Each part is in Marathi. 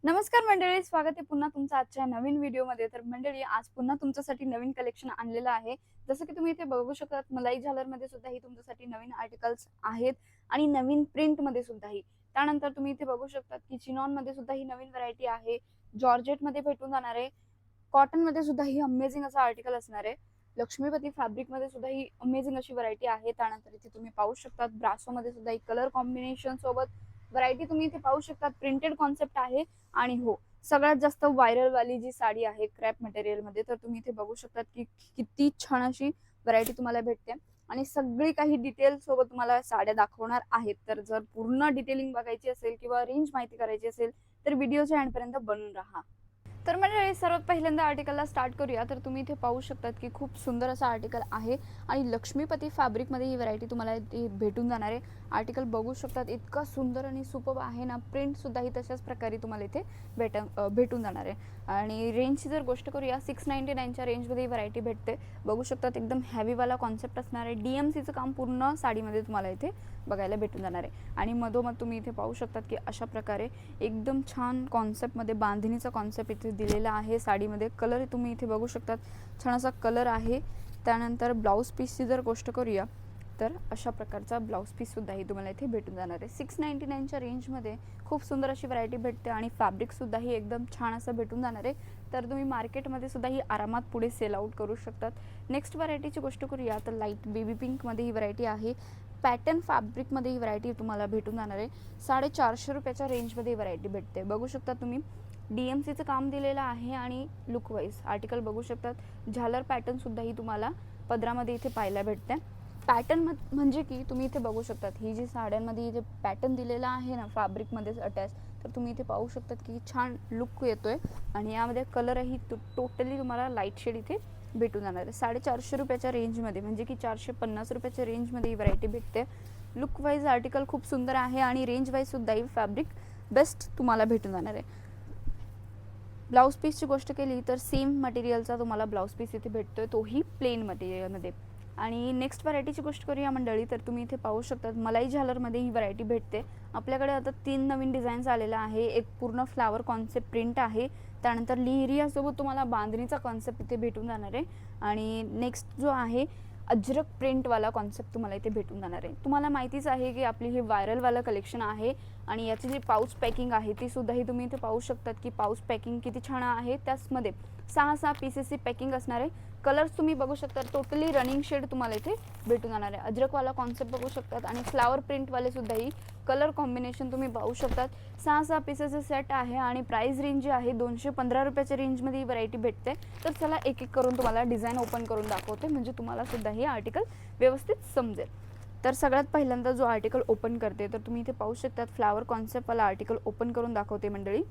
नमस्कार मंडळी, स्वागत आहे पुन्हा तुमचं आजच्या नवीन व्हिडिओमध्ये। तर मंडळी, आज पुन्हा तुमच्यासाठी नवीन कलेक्शन आणलेलं आहे। जसं की तुम्ही इथे बघू शकता, मलाई झालरमध्ये सुद्धा ही तुमच्यासाठी नवीन आर्टिकल्स आहेत आणि नवीन प्रिंटमध्ये सुद्धा ही। त्यानंतर तुम्ही इथे बघू शकता की चिनॉनमध्ये सुद्धा ही नवीन व्हरायटी आहे, जॉर्जेटमध्ये भेटून जाणार आहे, कॉटनमध्ये सुद्धा ही अमेझिंग असा आर्टिकल असणार आहे, लक्ष्मीपती फॅब्रिकमध्ये सुद्धा ही अमेझिंग अशी व्हरायटी आहे। त्यानंतर इथे तुम्ही पाहू शकता ब्रासोमध्ये सुद्धा एक कलर कॉम्बिनेशन सोबत व्हरायटी तुम्ही इथे पाहू शकता। प्रिंटेड कॉन्सेप्ट आहे आणि हो, सगळ्यात जास्त व्हायरल वाली जी साडी आहे क्रॅप मटेरियल मध्ये, तर तुम्ही इथे बघू शकता की किती छान अशी व्हरायटी तुम्हाला भेटते आणि सगळी काही डिटेल सोबत तुम्हाला साड्या दाखवणार आहेत। तर जर पूर्ण डिटेलिंग बघायची असेल किंवा रेंज माहिती करायची असेल तर व्हिडिओच्या एंड पर्यंत बनून राहा। तर म्हणजे सर्वात पहिल्यांदा आर्टिकलला स्टार्ट करूया। तर तुम्ही इथे पाहू शकतात की खूप सुंदर असा आर्टिकल आहे आणि लक्ष्मीपती फॅब्रिकमध्ये ही व्हरायटी तुम्हाला इथे भेटून जाणार आहे। आर्टिकल बघू शकतात, इतका सुंदर आणि सुपर्ब आहे ना, प्रिंट सुद्धा ही तशाच प्रकारे तुम्हाला इथे भेटून जाणार आहे। आणि रेंजची जर गोष्ट करूया, 699च्या रेंजमध्ये ही व्हरायटी भेटते। बघू शकतात एकदम हेवीवाला कॉन्सेप्ट असणार आहे, डीएमसीचं काम पूर्ण साडीमध्ये तुम्हाला इथे बघायला भेटून जाणार आहे। आणि मधोमध तुम्ही इथे पाहू शकतात की अशा प्रकारे एकदम छान कॉन्सेप्टमध्ये बांधणीचा कॉन्सेप्ट इथे दिलेला आहे साडीमध्ये। कलर तुम्ही इथे बघू शकतात, छान असा कलर आहे। त्यानंतर ब्लाऊज पीसची जर गोष्ट करूया तर अशा प्रकारचा ब्लाऊज पीस सुद्धा ही तुम्हाला इथे भेटून जाणार आहे। 699च्या रेंजमध्ये खूप सुंदर अशी व्हरायटी भेटते आणि फॅब्रिक सुद्धा ही एकदम छान असं भेटून जाणार आहे। तर तुम्ही मार्केटमध्ये सुद्धा ही आरामात पुढे सेल आउट करू शकतात। नेक्स्ट व्हरायटीची गोष्ट करूया तर लाईट बेबी पिंकमध्ये ही व्हरायटी आहे, पॅटर्न फॅब्रिकमध्ये ही व्हरायटी तुम्हाला भेटून जाणार आहे। 450 रुपयाच्या रेंजमध्ये ही व्हरायटी भेटते। बघू शकता तुम्ही डीएमसीचं काम दिलेलं आहे आणि लुक वाईज आर्टिकल बघू शकतात, झालर पॅटर्न सुद्धा ही तुम्हाला पदरामध्ये इथे पाहायला भेटते। पॅटर्न म्हणजे की तुम्ही इथे बघू शकतात, ही जी साड्यांमध्ये इथे पॅटर्न दिलेला आहे ना फॅब्रिकमध्येच अटॅच, तर तुम्ही इथे पाहू शकतात की छान लुक येतोय आणि यामध्ये कलरही टोटली तुम्हाला लाईट शेड इथे भेटून जाणार आहे। 450 रुपयाच्या रेंजमध्ये, म्हणजे की 450 रुपयाच्या रेंजमध्ये ही व्हरायटी भेटते। लुक वाईज आर्टिकल खूप सुंदर आहे आणि रेंज वाईज सुद्धा ही फॅब्रिक बेस्ट तुम्हाला भेटून जाणार आहे। ब्लाऊज पीसची गोष्ट केली तर सेम मटेरियलचा तुम्हाला ब्लाऊज पीस इथे भेटतोय, तोही प्लेन मटेरियलमध्ये। आणि नेक्स्ट व्हरायटीची गोष्ट करूया मंडळी, तर तुम्ही इथे पाहू शकता मलाई झालरमध्ये ही व्हरायटी भेटते। आपल्याकडे आता 3 नवीन डिझाईन्स आलेला आहे। एक पूर्ण फ्लावर कॉन्सेप्ट प्रिंट आहे, त्यानंतर लिहिरियासोबत तुम्हाला बांधणीचा कॉन्सेप्ट इथे भेटून जाणार आहे आणि नेक्स्ट जो आहे अजरक प्रिंटवाला कॉन्सेप्ट तुम्हाला इथे भेटून जाणार आहे। तुम्हाला माहितीच आहे की आपली हे व्हायरलवाला कलेक्शन आहे आणि याची जी पाऊच पॅकिंग आहे ती सुद्धा ही तुम्ही इथे पाहू शकतात की पाऊच पॅकिंग किती छान आहे। त्याचमध्ये 6 पीसेसची पॅकिंग असणार आहे। कलर्स तुम्ही बघू शकता, टोटली रनिंग शेड तुम्हाला इथे भेटून जाणार आहे। अजरकवाला कॉन्सेप्ट बघू शकतात आणि फ्लावर प्रिंटवाले सुद्धा ही कलर कॉम्बिनेशन तुम्ही पाहू शकतात। 6 पीसेसचे सेट आहे आणि प्राइस रेंज जी आहे 215 रुपयाच्या रेंजमध्ये ही व्हरायटी भेटते। तर चला एक एक करून तुम्हाला डिझाईन ओपन करून दाखवते, म्हणजे तुम्हाला सुद्धा हे आर्टिकल व्यवस्थित समजेल। तर सगळ्यात पहिल्यांदा जो आर्टिकल ओपन करते, तर तुम्ही इथे पाहू शकतात फ्लावर कॉन्सेप्टवाला आर्टिकल ओपन करून दाखवते मंडळी।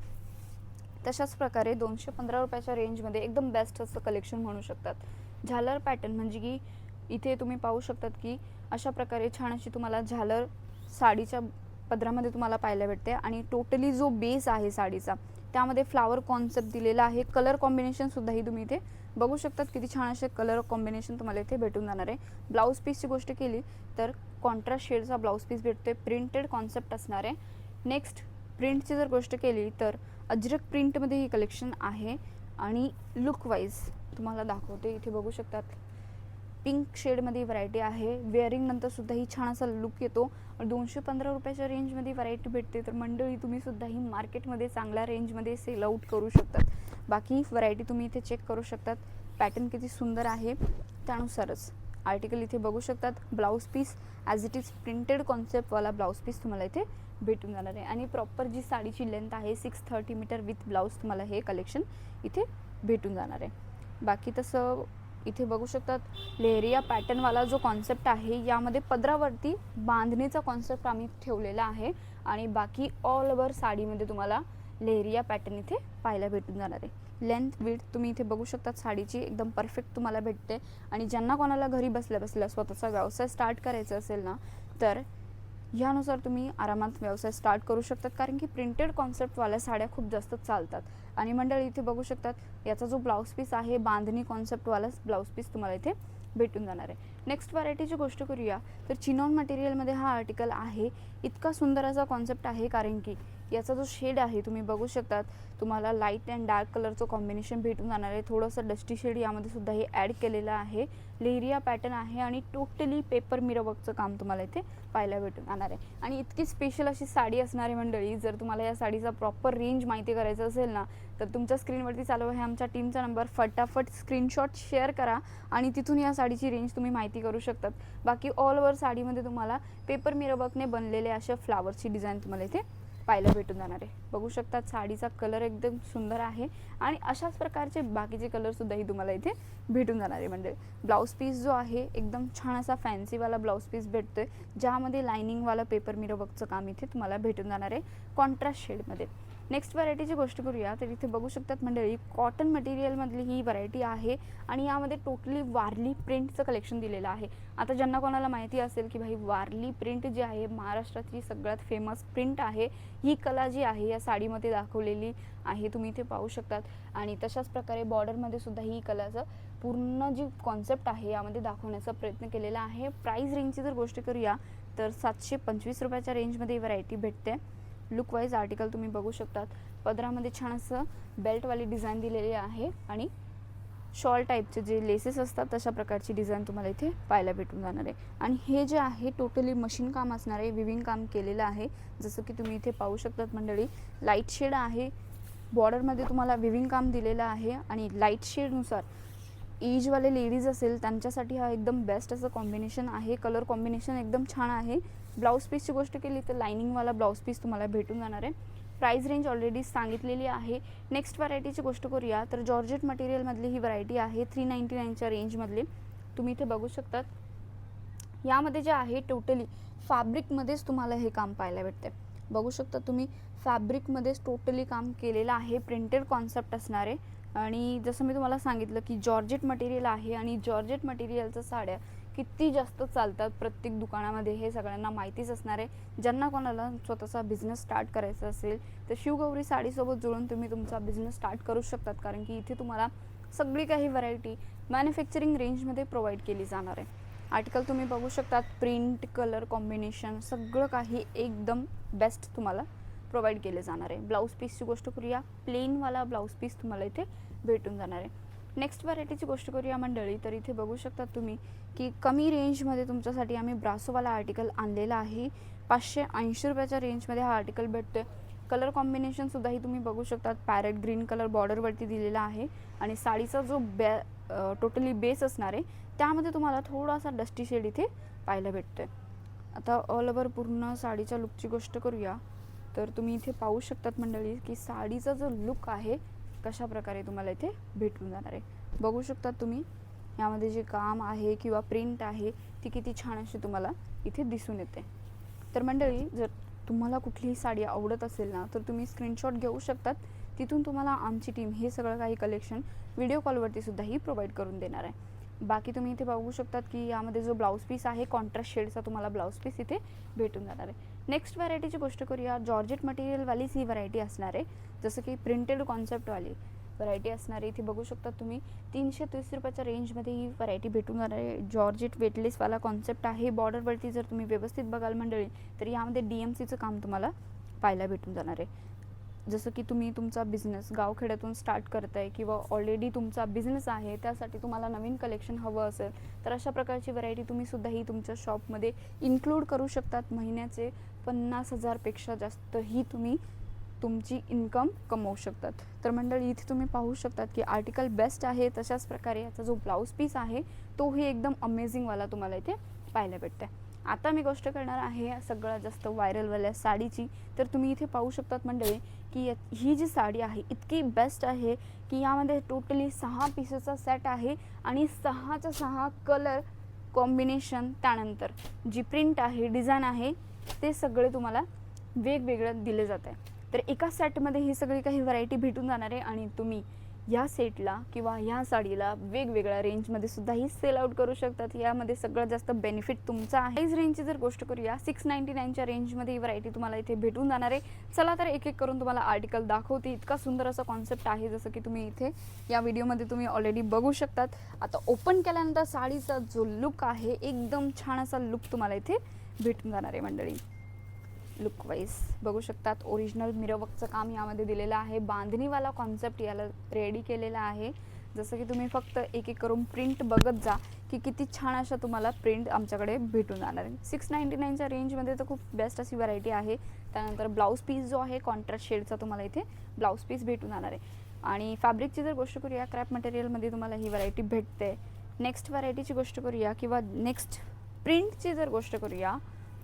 तशाच प्रकारे 215 रुपयाच्या रेंजमध्ये एकदम बेस्ट असं कलेक्शन म्हणू शकतात। झालर पॅटर्न म्हणजे की इथे तुम्ही पाहू शकतात की अशा प्रकारे छान अशी तुम्हाला झालर साडीच्या पदरामध्ये तुम्हाला पाहायला भेटते आणि टोटली जो बेस आहे साडीचा त्यामध्ये फ्लावर कॉन्सेप्ट दिलेला आहे। कलर कॉम्बिनेशन सुद्धा ही तुम्ही इथे बघू शकतात, किती छान असे कलर कॉम्बिनेशन तुम्हाला इथे भेटून जाणार आहे। ब्लाऊज पीसची गोष्ट केली तर कॉन्ट्रास्ट शेडचा ब्लाऊज पीस भेटते, प्रिंटेड कॉन्सेप्ट असणार आहे। नेक्स्ट प्रिंटची जर गोष्ट केली तर अजरक प्रिंटमध्ये ही कलेक्शन आहे आणि लुक वाईज तुम्हाला दाखवते। इथे बघू शकतात पिंक शेडमध्ये व्हरायटी आहे, वेअरिंग नंतर सुद्धा ही छान असा लुक येतो। 215 रुपयाच्या रेंजमध्ये व्हरायटी भेटते। तर मंडळी तुम्ही सुद्धा ही मार्केटमध्ये चांगल्या रेंजमध्ये सेल आउट करू शकतात। बाकी व्हरायटी तुम्ही इथे चेक करू शकतात, पॅटर्न किती सुंदर आहे त्यानुसारच आर्टिकल इथे बघू शकतात। Blouse piece as it is printed कॉन्सेप्टवाला ब्लाऊज पीस तुम्हाला इथे भेटून जाणार आहे आणि प्रॉपर जी साडीची लेंथ आहे 630 मीटर विथ ब्लाऊज तुम्हाला हे कलेक्शन इथे भेटून जाणार आहे। बाकी तसं इथे बघू शकतात लेहरिया पॅटर्नवाला जो कॉन्सेप्ट आहे, यामध्ये पदरावरती बांधणीचा कॉन्सेप्ट आम्ही ठेवलेला आहे आणि बाकी ऑल ओव्हर साडीमध्ये तुम्हाला लेहरिया पॅटर्न इथे पाहायला भेटून जाणार आहे। लेंथ विड्थ तुम्ही इथे बघू शकतात साडीची एकदम परफेक्ट तुम्हाला भेटते आणि ज्यांना कोणाला घरी बसल्या बसल्या स्वतःचा व्यवसाय स्टार्ट करायचा असेल ना, तर ह्यानुसार तुम्ही आरामात व्यवसाय स्टार्ट करू शकतात, कारण की प्रिंटेड कॉन्सेप्टवाल्या साड्या खूप जास्त चालतात। आणि मंडळी इथे बघू शकतात याचा जो ब्लाऊज पीस आहे बांधणी कॉन्सेप्टवालाच ब्लाऊज पीस तुम्हाला इथे भेटून जाणार आहे। नेक्स्ट व्हरायटीची गोष्ट करूया तर चिनॉन मटेरियलमध्ये हा आर्टिकल आहे। इतका सुंदर असा कॉन्सेप्ट आहे, कारण की याचा जो शेड आहे तुम्ही बघू शकतात, तुम्हाला लाईट अँड डार्क कलरचं कॉम्बिनेशन भेटून जाणार आहे. थोडंसं डस्टी शेड यामध्ये सुद्धा हे ॲड केलेलं आहे. लेरिया पॅटर्न आहे आणि टोटली पेपर मिरर वर्कचं काम तुम्हाला इथे पाहायला भेटून जाणार आहे. आणि इतकी स्पेशल अशी साडी असणारी मंडळी, जर तुम्हाला या साडीचा प्रॉपर रेंज माहिती करायचं असेल ना, तर तुमच्या स्क्रीनवरती चालू आहे आमच्या टीमचा नंबर, फटाफट स्क्रीनशॉट शेअर करा आणि तिथून या साडीची रेंज तुम्ही माहिती करू शकतात. बाकी ऑल ओव्हर साडीमध्ये तुम्हाला पेपर मिरर वर्कने बनलेले अशा फ्लावरची डिझाईन तुम्हाला इथे पाहायला भेटून जाणार आहे. बघू शकतात साडीचा कलर एकदम सुंदर आहे आणि अशाच प्रकारचे बाकीचे कलरसुद्धाही तुम्हाला इथे भेटून जाणार आहे. म्हणजे ब्लाऊज पीस जो आहे एकदम छान असा फॅन्सीवाला ब्लाऊज पीस भेटतोय, ज्यामध्ये लायनिंगवाला पेपर मिरर वर्कचं काम इथे तुम्हाला भेटून जाणार आहे कॉन्ट्रास्ट शेडमध्ये. नेक्स्ट व्हरायटीची गोष्ट करूया तर इथे बघू शकतात मंडळी, कॉटन मटेरियलमधली ही व्हरायटी आहे आणि यामध्ये टोटली वारली प्रिंटचं कलेक्शन दिलेलं आहे. आता ज्यांना कोणाला माहिती असेल की भाई वारली प्रिंट जी आहे महाराष्ट्राची सगळ्यात फेमस प्रिंट आहे, ही कला जी आहे या साडीमध्ये दाखवलेली आहे, तुम्ही इथे पाहू शकतात. आणि तशाच प्रकारे बॉर्डरमध्ये सुद्धा ही कलाचं पूर्ण जी कॉन्सेप्ट आहे यामध्ये दाखवण्याचा प्रयत्न केलेला आहे. प्राईस रेंजची जर गोष्ट करूया तर 725 रुपयाच्या रेंजमध्ये ही व्हरायटी भेटते. लुक वाईज आर्टिकल तुम्ही बघू शकतात, पदरामध्ये छान असं बेल्टवाली डिझाईन दिलेली आहे आणि शॉल टाईपचे जे लेसेस असतात तशा प्रकारची डिझाईन तुम्हाला इथे पाहायला भेटून जाणार आहे. आणि हे जे आहे टोटली मशीन काम असणार आहे, विविंग काम केलेलं आहे. जसं की तुम्ही इथे पाहू शकतात मंडळी, लाईट शेड आहे, बॉर्डरमध्ये तुम्हाला विविंग काम दिलेलं आहे आणि लाईट शेडनुसार एजवाले लेडीज असेल त्यांच्यासाठी हा एकदम बेस्ट असं कॉम्बिनेशन आहे. कलर कॉम्बिनेशन एकदम छान आहे. ब्लाऊज पीसची गोष्ट केली तर लायनिंगवाला ब्लाऊज पीस तुम्हाला भेटून जाणार आहे. प्राईस रेंज ऑलरेडी सांगितलेली आहे. नेक्स्ट व्हरायटीची गोष्ट करूया तर जॉर्जेट मटेरियलमधली ही व्हरायटी आहे 399च्या रेंजमधली. तुम्ही इथे बघू शकतात, यामध्ये जे आहे टोटली फॅब्रिकमध्येच तुम्हाला हे काम पाहायला भेटते. बघू शकता तुम्ही, फॅब्रिकमध्येच टोटली काम केलेलं आहे, प्रिंटेड कॉन्सेप्ट असणार आहे. आणि जसं मी तुम्हाला सांगितलं की जॉर्जेट मटेरियल आहे आणि जॉर्जेट मटेरियलच्या साड्या किती जास्त चालतात प्रत्येक दुकानामध्ये हे सगळ्यांना माहितीच असणार आहे. ज्यांना कोणाला स्वतःचा बिझनेस स्टार्ट करायचा असेल तर शिवगौरी साडीसोबत जुळून तुम्ही तुमचा बिझनेस स्टार्ट करू शकतात, कारण की इथे तुम्हाला सगळी काही व्हरायटी मॅन्युफॅक्चरिंग रेंजमध्ये प्रोव्हाइड केली जाणार आहे. आर्टिकल तुम्ही बघू शकतात, प्रिंट कलर कॉम्बिनेशन सगळं काही एकदम बेस्ट तुम्हाला प्रोव्हाइड केले जाणार आहे. ब्लाऊज पीसची गोष्ट करूया, प्लेनवाला ब्लाऊज पीस तुम्हाला इथे भेटून जाणार आहे. नेक्स्ट व्हरायटीची गोष्ट करूया मंडळी तर इथे बघू शकतात तुम्ही की कमी रेंजमध्ये तुमच्यासाठी आम्ही ब्रासोवाला आर्टिकल आणलेला आहे. 580 रुपयाच्या रेंजमध्ये हा आर्टिकल भेटतोय. कलर कॉम्बिनेशनसुद्धाही तुम्ही बघू शकतात, पॅरेट ग्रीन कलर बॉर्डरवरती दिलेला आहे आणि साडीचा जो टोटली बेस असणार आहे त्यामध्ये तुम्हाला थोडासा डस्टी शेड इथे पाहायला भेटतोय. आता ऑल ओव्हर पूर्ण साडीच्या लुकची गोष्ट करूया तर तुम्ही इथे पाहू शकतात मंडळी की साडीचा जो लुक आहे कशा प्रकारे तुम्हाला इथे भेटून जाणार आहे. बघू शकतात तुम्ही, यामध्ये जे काम आहे किंवा प्रिंट आहे ती किती छान अशी तुम्हाला इथे दिसून येते. तर मंडळी, जर तुम्हाला कुठलीही साडी आवडत असेल ना तर तुम्ही स्क्रीनशॉट घेऊ शकतात. तिथून तुम्हाला आमची टीम हे सगळं काही कलेक्शन व्हिडिओ कॉलवरती सुद्धाही प्रोव्हाइड करून देणार आहे. बाकी तुम्ही इथे बघू शकतात की यामध्ये जो ब्लाऊज पीस आहे कॉन्ट्रास्ट शेडचा तुम्हाला ब्लाऊज पीस इथे भेटून जाणार आहे. नेक्स्ट व्हरायटीची गोष्ट करूया, जॉर्जेट मटेरियलवालीच ही व्हरायटी असणार आहे, जसं की प्रिंटेड कॉन्सेप्टवाली व्हरायटी असणार आहे. इथे बघू शकता तुम्ही 330 रुपयाच्या रेंजमध्ये ही व्हरायटी भेटून जाणार आहे. जॉर्जेट वेटलेसवाला कॉन्सेप्ट आहे. बॉर्डरवरती जर तुम्ही व्यवस्थित बघाल मंडळी तर यामध्ये DMCचं काम तुम्हाला पाहायला भेटून जाणार आहे. जसं की तुम्ही तुमचा बिझनेस गावखेड्यातून स्टार्ट करताय किंवा ऑलरेडी तुमचा बिझनेस आहे, त्यासाठी तुम्हाला नवीन कलेक्शन हवं असेल तर अशा प्रकारची व्हरायटी तुम्ही सुद्धाही तुमच्या शॉपमध्ये इन्क्लूड करू शकतात. महिन्याचे 50,000 पेक्षा जास्तही तुम्ही तुमची इन्कम कमवू शकतात. तर मंडळी, इथे तुम्ही पाहू शकतात की आर्टिकल बेस्ट आहे. तशाच प्रकारे याचा जो ब्लाऊज पीस आहे तोही एकदम अमेझिंगवाला तुम्हाला इथे पाहायला भेटतं. आता मी गोष्ट करणार आहे सगळ्यात जास्त व्हायरलवाल्या साडीची. तर तुम्ही इथे पाहू शकतात मंडळी की ही जी साडी आहे इतकी बेस्ट आहे की यामध्ये टोटली 6 पीसेसचा सेट आहे आणि 6च्या 6 कलर कॉम्बिनेशन, त्यानंतर जी प्रिंट आहे, डिझाईन आहे, ते सगळे तुम्हाला वेगवेगळं दिले जात आहे. तर एका सेटमध्ये ही सगळी काही व्हरायटी भेटून जाणार आहे आणि तुम्ही या सेटला किंवा ह्या साडीला वेगवेगळ्या रेंजमध्ये सुद्धाही सेल आउट करू शकतात. यामध्ये सगळ्यात जास्त बेनिफिट तुमचा आहे. प्राइस रेंजची जर गोष्ट करूया, 699च्या रेंजमध्ये ही व्हरायटी तुम्हाला इथे भेटून जाणार आहे. चला तर एक एक करून तुम्हाला आर्टिकल दाखवते. इतका सुंदर असा कॉन्सेप्ट आहे, जसं की तुम्ही इथे या व्हिडिओमध्ये तुम्ही ऑलरेडी बघू शकतात. आता ओपन केल्यानंतर साडीचा जो लुक आहे एकदम छान असा लुक तुम्हाला इथे भेटून जाणार आहे मंडळी. लुक वाईज बघू शकतात ओरिजिनल मिररवर्कचं काम यामध्ये दिलेलं आहे. बांधणीवाला कॉन्सेप्ट याला रेडी केलेला आहे. जसं की तुम्ही फक्त एक एक करून प्रिंट बघत जा की किती छान अशा तुम्हाला प्रिंट आमच्याकडे भेटून जाणार आहे. 699च्या रेंजमध्ये तर खूप बेस्ट अशी व्हरायटी आहे. त्यानंतर ब्लाऊज पीस जो आहे कॉन्ट्रास्ट शेडचा तुम्हाला इथे ब्लाऊज पीस भेटून जाणार आहे. आणि फॅब्रिकची जर गोष्ट करूया क्रॅप मटेरियलमध्ये तुम्हाला ही व्हरायटी भेटते. नेक्स्ट व्हरायटीची गोष्ट करूया किंवा नेक्स्ट प्रिंटची जर गोष्ट करूया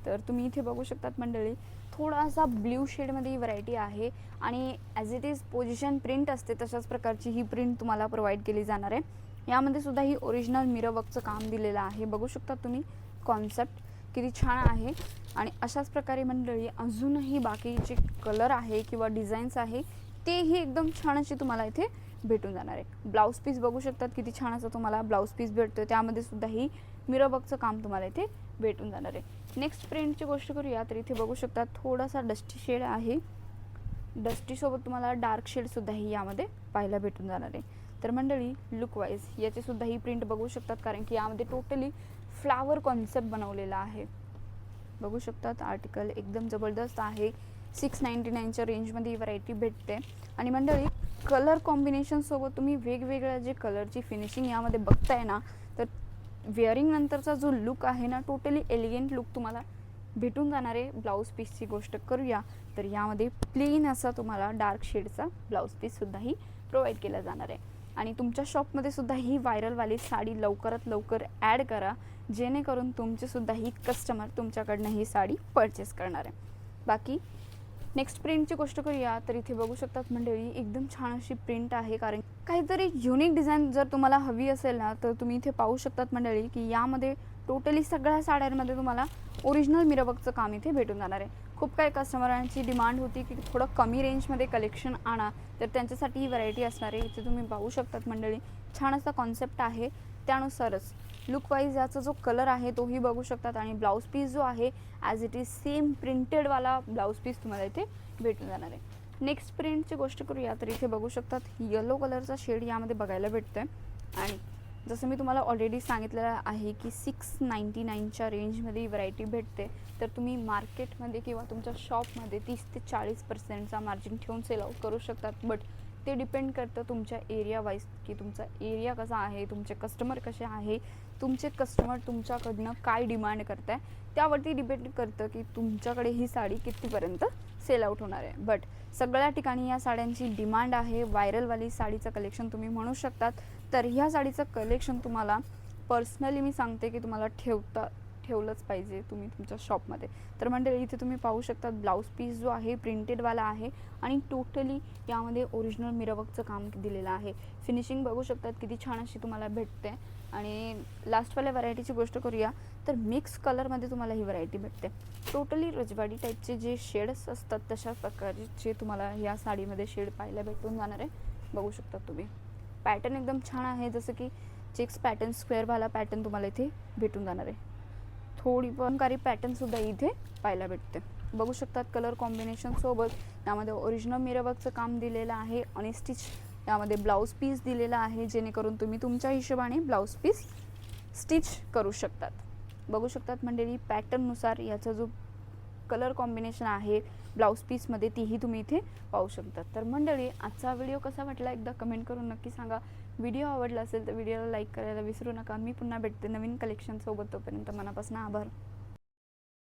तर तुम्ही इथे बघू शकतात मंडळी थोडासा ब्ल्यू शेडमध्ये ही व्हरायटी आहे आणि as it is position print असते तशाच प्रकारची ही प्रिंट तुम्हाला प्रोव्हाइड केली जाणार आहे. यामध्ये सुद्धा ही ओरिजिनल मिररवर्कचं काम दिलेलं आहे. बघू शकता तुम्ही कॉन्सेप्ट किती छान आहे. आणि अशाच प्रकारे मंडळी अजूनही बाकीचे कलर आहे किंवा डिझाईन्स आहे तेही एकदम छान अशी तुम्हाला इथे भेटून जाणार आहे. ब्लाऊज पीस बघू शकतात किती छान असं तुम्हाला ब्लाऊज पीस भेटतो. त्यामध्ये सुद्धा ही मिररवर्कचं काम तुम्हाला इथे भेटून जाणार आहे. नेक्स्ट प्रिंटची गोष्ट करूया तर इथे बघू शकता थोडासा डस्टी शेड आहे. डस्टीसोबत तुम्हाला डार्क शेडसुद्धाही यामध्ये पाहायला भेटून जाणार आहे. तर मंडळी लुक वाईज याची सुद्धा ही प्रिंट बघू शकतात कारण की यामध्ये टोटली फ्लावर कॉन्सेप्ट बनवलेला आहे. बघू शकतात आर्टिकल एकदम जबरदस्त आहे. 699च्या रेंजमध्ये ही व्हरायटी भेटते. आणि मंडळी कलर कॉम्बिनेशनसोबत तुम्ही वेगवेगळ्या जे कलरची फिनिशिंग यामध्ये बघताय ना तर वेअरिंग नंतरचा जो लुक आहे ना टोटली एलिगंट लुक तुम्हाला भेटून जाणार आहे. ब्लाऊज पीसची गोष्ट करूया तर यामध्ये प्लेन असा तुम्हाला डार्क शेडचा ब्लाऊज पीससुद्धाही प्रोव्हाइड केला जाणार आहे. आणि तुमच्या शॉपमध्ये सुद्धा ही व्हायरलवाली साडी लवकरात लवकर ॲड करा जेणेकरून तुमचेसुद्धा ही कस्टमर तुमच्याकडनं ही साडी परचेस करणार आहे. बाकी नेक्स्ट प्रिंटची गोष्ट करूया तर इथे बघू शकतात मंडळी एकदम छान अशी प्रिंट आहे. कारण काहीतरी युनिक डिझाईन जर तुम्हाला हवी असेल ना तर तुम्ही इथे पाहू शकतात मंडळी की यामध्ये टोटली सगळ्या साड्यांमध्ये तुम्हाला ओरिजिनल मिररवर्कचं काम इथे भेटून जाणार आहे. खूप काही कस्टमरांची डिमांड होती की थोडं कमी रेंजमध्ये कलेक्शन आणा तर त्यांच्यासाठी ही व्हरायटी असणार आहे. इथे तुम्ही पाहू शकतात मंडळी छान असा कॉन्सेप्ट आहे. त्यानुसारच लुक वाईज याचा जो कलर आहे तोही बघू शकतात. आणि ब्लाऊज पीस जो आहे ॲज इट इज सेम प्रिंटेडवाला ब्लाऊज पीस तुम्हाला इथे भेटून जाणार आहे. नेक्स्ट प्रिंटची गोष्ट करूया तर इथे बघू शकतात येलो कलरचा शेड यामध्ये बघायला भेटतो आहे. आणि जसं मी तुम्हाला ऑलरेडी सांगितलेलं आहे की 699च्या रेंजमध्ये ही व्हरायटी भेटते. तर तुम्ही मार्केटमध्ये किंवा तुमच्या शॉपमध्ये 30 ते 40%चा मार्जिन ठेवून सेल आउट करू शकतात. बट ते डिपेंड करतं तुमच्या एरिया वाईज की तुमचा एरिया कसा आहे, तुमचे कस्टमर कसे आहे, तुमचे कस्टमर तुमच्याकडनं काय डिमांड करत आहे त्यावरती डिपेंड करतं की तुमच्याकडे ही साडी कितीपर्यंत सेल आउट होणार आहे. बट सगळ्या ठिकाणी या साड्यांची डिमांड आहे. व्हायरलवाली साडीचं कलेक्शन तुम्ही म्हणू शकतात. तर ह्या साडीचं कलेक्शन तुम्हाला पर्सनली मी सांगते की तुम्हाला ठेवलंच पाहिजे तुम्ही तुमच्या शॉपमध्ये. तर मंडळी इथे तुम्ही पाहू शकतात ब्लाऊज पीस जो आहे प्रिंटेडवाला आहे आणि टोटली यामध्ये ओरिजिनल मिररवर्कचं काम दिलेलं आहे. फिनिशिंग बघू शकतात किती छान अशी तुम्हाला भेटते. आणि लास्टवाल्या व्हरायटीची गोष्ट करूया तर मिक्स कलरमध्ये तुम्हाला ही व्हरायटी भेटते. टोटली रजवाडी टाईपचे जे शेड्स असतात तशा प्रकारचे तुम्हाला या साडीमध्ये शेड पाहायला भेटून जाणार आहे. बघू शकतात तुम्ही पॅटर्न एकदम छान आहे. जसं की चेक्स पॅटर्न स्क्वेअरवाला पॅटर्न तुम्हाला इथे भेटून जाणार आहे. थोडी पंकारी पॅटर्नसुद्धा इथे पाहायला भेटते. बघू शकतात कलर कॉम्बिनेशनसोबत यामध्ये ओरिजिनल मिररवर्कचं काम दिलेलं आहे. आणि स्टिच यामध्ये ब्लाऊज पीस दिलेला आहे जेणेकरून तुम्ही तुमच्या हिशोबाने ब्लाऊज पीस स्टिच करू शकतात. बघू शकतात मंडळी पॅटर्ननुसार याचा जो कलर कॉम्बिनेशन आहे ब्लाऊज पीसमध्ये तीही तुम्ही इथे पाहू शकतात. तर मंडळी आजचा व्हिडिओ कसा वाटला एकदा कमेंट करून नक्की सांगा. व्हिडिओ आवडला असेल तर व्हिडिओला लाईक करायला विसरू नका. मी पुन्हा भेटते नवीन कलेक्शनसोबत. तोपर्यंत मनापासून आभार.